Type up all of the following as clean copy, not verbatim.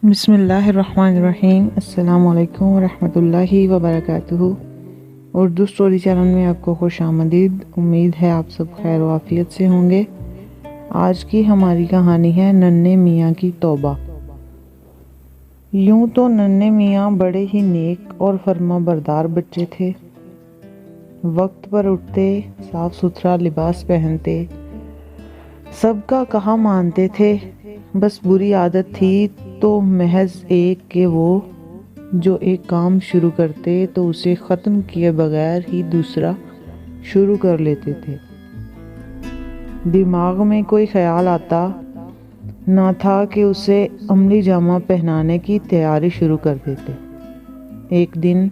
بسم اللہ الرحمن الرحیم۔ السلام علیکم ورحمۃ اللہ وبرکاتہ۔ اردو سٹوری چینل میں آپ کو خوش آمدید۔ امید ہے آپ سب خیر و عافیت سے ہوں گے۔ آج کی ہماری کہانی ہے ننھے میاں کی توبہ۔ یوں تو ننھے میاں بڑے ہی نیک اور فرما بردار بچے تھے۔ وقت پر اٹھتے، صاف ستھرا لباس پہنتے، سب کا کہا مانتے تھے۔ بس بری عادت تھی تو محض ایک کہ وہ جو ایک کام شروع کرتے تو اسے ختم کیے بغیر ہی دوسرا شروع کر لیتے تھے۔ دماغ میں کوئی خیال آتا نہ تھا کہ اسے عملی جامہ پہنانے کی تیاری شروع کر دیتے۔ ایک دن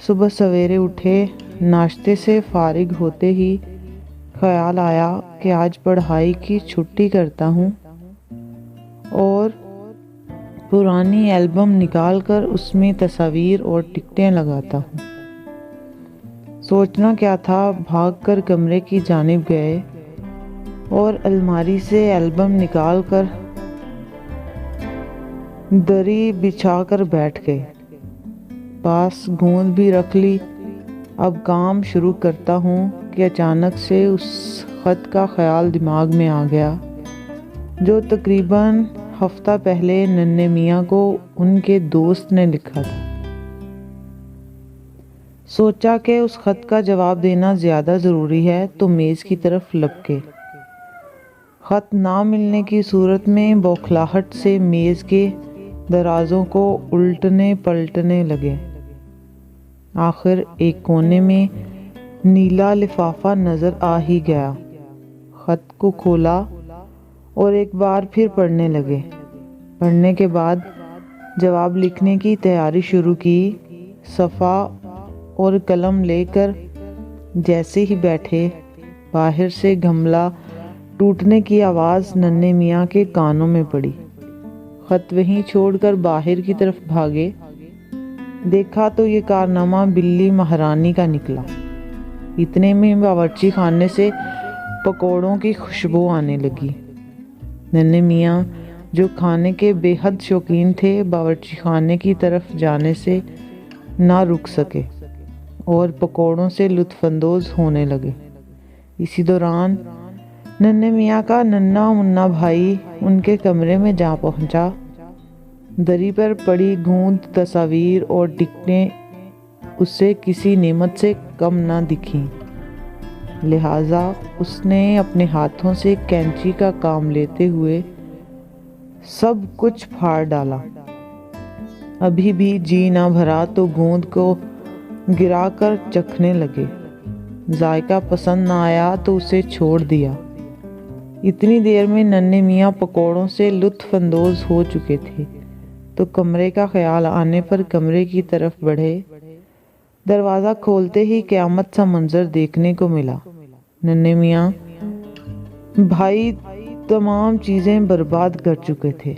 صبح سویرے اٹھے، ناشتے سے فارغ ہوتے ہی خیال آیا کہ آج پڑھائی کی چھٹی کرتا ہوں اور پرانی البم نکال کر اس میں تصاویر اور ٹکٹیں لگاتا ہوں۔ سوچنا کیا تھا، بھاگ کر کمرے کی جانب گئے اور الماری سے البم نکال کر دری بچھا کر بیٹھ گئے۔ پاس گوند بھی رکھ لی۔ اب کام شروع کرتا ہوں کہ اچانک سے اس خط کا خیال دماغ میں آ گیا جو تقریباً ہفتہ پہلے ننھے میاں کو ان کے دوست نے لکھا تھا۔ سوچا کہ اس خط کا جواب دینا زیادہ ضروری ہے تو میز کی طرف لپکے۔ خط نہ ملنے کی صورت میں بوکھلاہٹ سے میز کے درازوں کو الٹنے پلٹنے لگے۔ آخر ایک کونے میں نیلا لفافہ نظر آ ہی گیا۔ خط کو کھولا اور ایک بار پھر پڑھنے لگے۔ پڑھنے کے بعد جواب لکھنے کی تیاری شروع کی۔ صفحہ اور قلم لے کر جیسے ہی بیٹھے، باہر سے گملہ ٹوٹنے کی آواز ننھے میاں کے کانوں میں پڑی۔ خط وہیں چھوڑ کر باہر کی طرف بھاگے۔ دیکھا تو یہ کارنامہ بلی مہارانی کا نکلا۔ اتنے میں باورچی خانے سے پکوڑوں کی خوشبو آنے لگی۔ ننھے میاں جو کھانے کے بے حد شوقین تھے، باورچی خانے کی طرف جانے سے نہ رک سکے اور پکوڑوں سے لطف اندوز ہونے لگے۔ اسی دوران ننھے میاں کا ننھا منا بھائی ان کے کمرے میں جا پہنچا۔ دری پر پڑی گوند تصاویر اور ٹکٹیں اسے کسی نعمت سے کم نہ دکھیں، لہٰذا اس نے اپنے ہاتھوں سے کینچی کا کام لیتے ہوئے سب کچھ پھاڑ ڈالا۔ ابھی بھی جی نہ بھرا تو گوند کو گرا کر چکھنے لگے۔ ذائقہ پسند نہ آیا تو اسے چھوڑ دیا۔ اتنی دیر میں ننھے میاں پکوڑوں سے لطف اندوز ہو چکے تھے تو کمرے کا خیال آنے پر کمرے کی طرف بڑھے۔ دروازہ کھولتے ہی قیامت سا منظر دیکھنے کو ملا۔ ننھے میاں بھائی تمام چیزیں برباد کر چکے تھے۔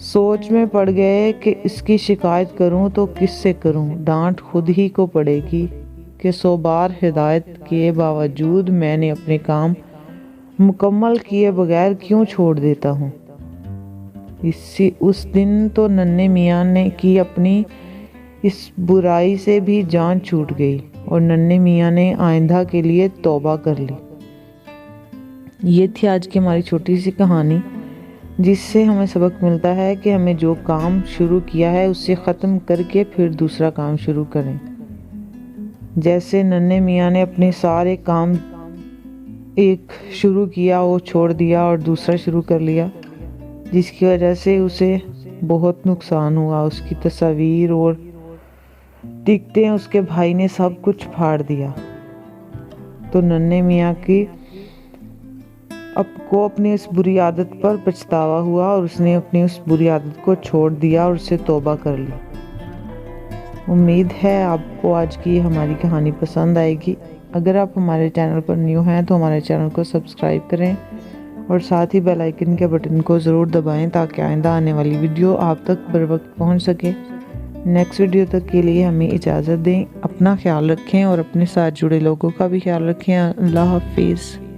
سوچ میں پڑ گئے کہ اس کی شکایت کروں تو کس سے کروں؟ ڈانٹ خود ہی کو پڑے گی کہ 100 بار ہدایت کے باوجود میں نے اپنے کام مکمل کیے بغیر کیوں چھوڑ دیتا ہوں۔ اس دن تو ننھے میاں نے کی اپنی اس برائی سے بھی جان چھوٹ گئی اور ننھے میاں نے آئندہ کے لیے توبہ کر لی۔ یہ تھی آج کی ہماری چھوٹی سی کہانی، جس سے ہمیں سبق ملتا ہے کہ ہمیں جو کام شروع کیا ہے اسے ختم کر کے پھر دوسرا کام شروع کریں۔ جیسے ننھے میاں نے اپنے سارے کام ایک شروع کیا وہ چھوڑ دیا اور دوسرا شروع کر لیا، جس کی وجہ سے اسے بہت نقصان ہوا۔ اس کی تصاویر اور ٹکٹیں اس کے بھائی نے سب کچھ پھاڑ دیا۔ تو ننھے میاں کو اپنی اس بری عادت پر پچھتاوا ہوا اور اس نے اپنی اس بری عادت کو چھوڑ دیا اور اسے توبہ کر لی۔ امید ہے آپ کو آج کی ہماری کہانی پسند آئے گی۔ اگر آپ ہمارے چینل پر نیو ہیں تو ہمارے چینل کو سبسکرائب کریں اور ساتھ ہی بیل آئیکن کے بٹن کو ضرور دبائیں تاکہ آئندہ آنے والی ویڈیو آپ تک بر وقت پہنچ سکے۔ نیکسٹ ویڈیو تک کے لیے ہمیں اجازت دیں۔ اپنا خیال رکھیں اور اپنے ساتھ جڑے لوگوں کا بھی خیال رکھیں۔ اللہ حافظ۔